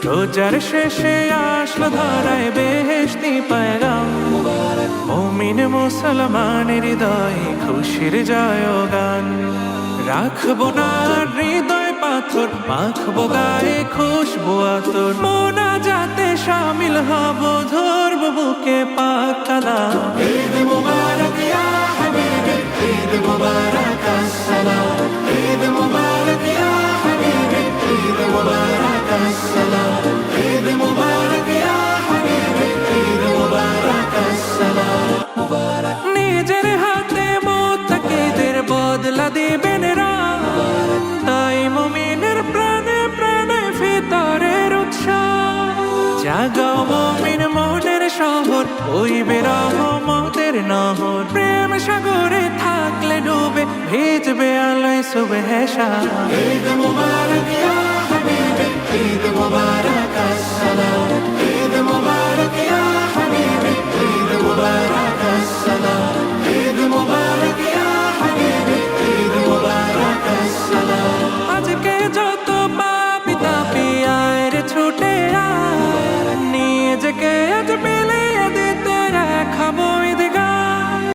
রোজার শেষে আসলো ধরায় বেহেশতি পয়গাম, মুমিন মুসলমানের হৃদয়ে খুশির জয়গান। রাখবো না হৃদয় পাথর, মাখবো গায়ে খুশবু আতর, মোনাজাতে শামিল হব, ধরবো বুকে পাক কালাম। ঈদ মুবারক ইয়া হাবিবি, ঈদ মুবারক আসসালাম, ঈদ মুবারক ইয়া হাবিবি, ঈদ মুবারক আসসালাম, ঈদ মুবারক ইয়া হাবিবি, ঈদ মুবারক আসসালাম। নিজের হাতে মুত্তাকিদের বদলা দিবেন রাম, তাই মুমিনের প্রাণে প্রাণে ভিতরের উৎসাহ। জাগাও মুমিন মনের শহর, বইবে রহমতের নহর, প্রেম সাগরে থাকলে ডুবে ভিজবে আলোয় সুবহে শাম। ঈদ মুবারক ইয়া হাবিবি, ঈদ মুবারক আসসালাম, ঈদ মুবারক ইয়া হাবিবি, ঈদ মুবারক আসসালাম, ঈদ মুবারক ইয়া হাবিবি, ঈদ মুবারক আসসালাম। আজকে যত পাপী তাপী আয় রে ছুটে আয়, নিজেকে আজ